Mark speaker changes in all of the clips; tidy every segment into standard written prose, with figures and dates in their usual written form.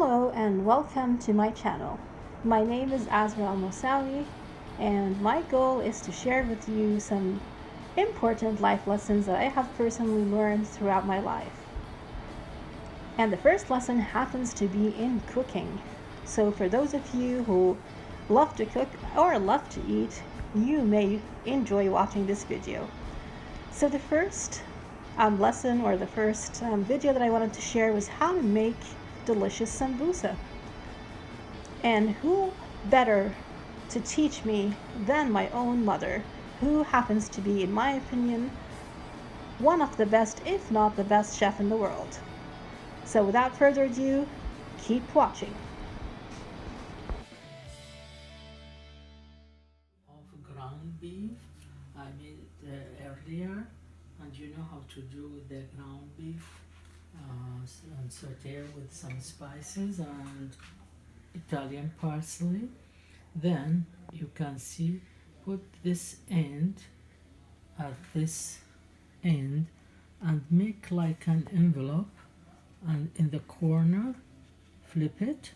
Speaker 1: Hello and welcome to my channel. My name is Al-Mosawie and my goal is to share with you some important life lessons that I have personally learned throughout my life. And the first lesson happens to be in cooking. So for those of you who love to cook or love to eat, you may enjoy watching this video. So the first lesson or the first video that I wanted to share was how to make delicious sambusa. And who better to teach me than my own mother, who happens to be, in my opinion, one of the best, if not the best chef in the world. So without further ado, keep watching.
Speaker 2: Of ground beef, I made it earlier, and you know how to do the ground beef. And saute with some spices and Italian parsley. Then you can see, put this end at this end and make like an envelope, and in the corner flip it,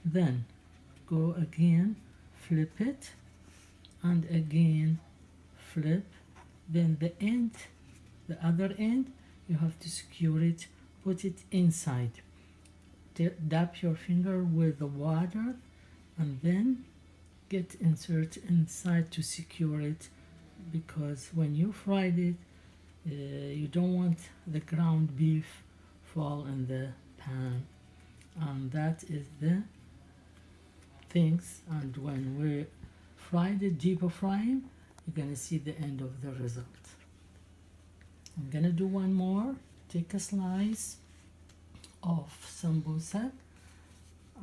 Speaker 2: then go again, flip it, and again flip, then the end, the other end, you have to secure it, put it inside, dab your finger with the water, and then insert inside to secure it, because when you fried it, you don't want the ground beef fall in the pan, and that is the things. And when we fried it, deeper frying, you're gonna see the end of the result. I'm gonna do one more. Take a slice of sambusa,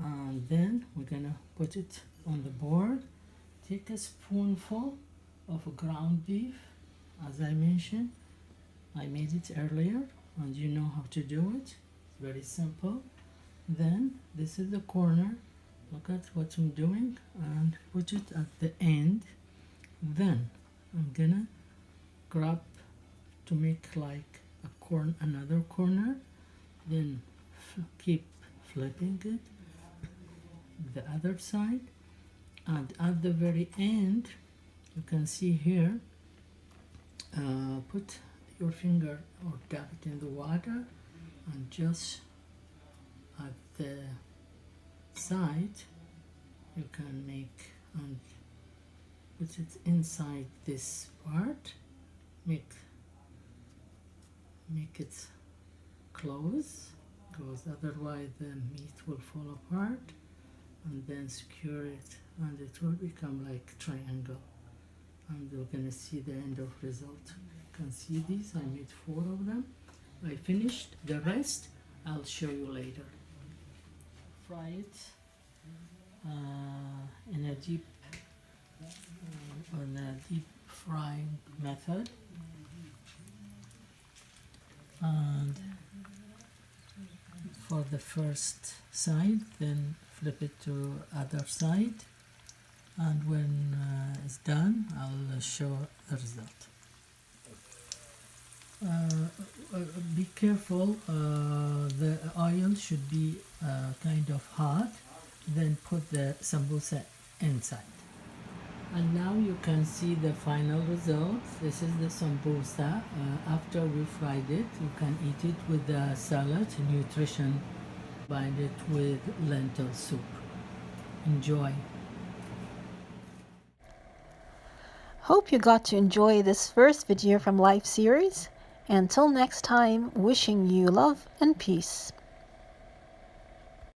Speaker 2: and then we're gonna put it on the board. Take a spoonful of ground beef. As I mentioned, I made it earlier, and you know how to do it. It's very simple. Then this is the corner. Look at what I'm doing, and put it at the end. Then I'm gonna grab to make like another corner, then keep flipping it the other side, and at the very end you can see here, put your finger or dab it in the water, and just at the side you can make and put it inside this part, make it close, because otherwise the meat will fall apart, and then secure it, and it will become like triangle, and we're gonna see the end of result. You can see these, I made 4 of them. I finished the rest, I'll show you later. Fry it in a deep frying method, and for the first side, then flip it to other side, and when it's done, I'll show the result. Be careful, the oil should be kind of hot, then put the sambusa inside. And now you can see the final result. This is the sambusa. After we fried it, you can eat it with the salad, nutrition, bind it with lentil soup. Enjoy.
Speaker 1: Hope you got to enjoy this first video from Life series. Until next time, wishing you love and peace.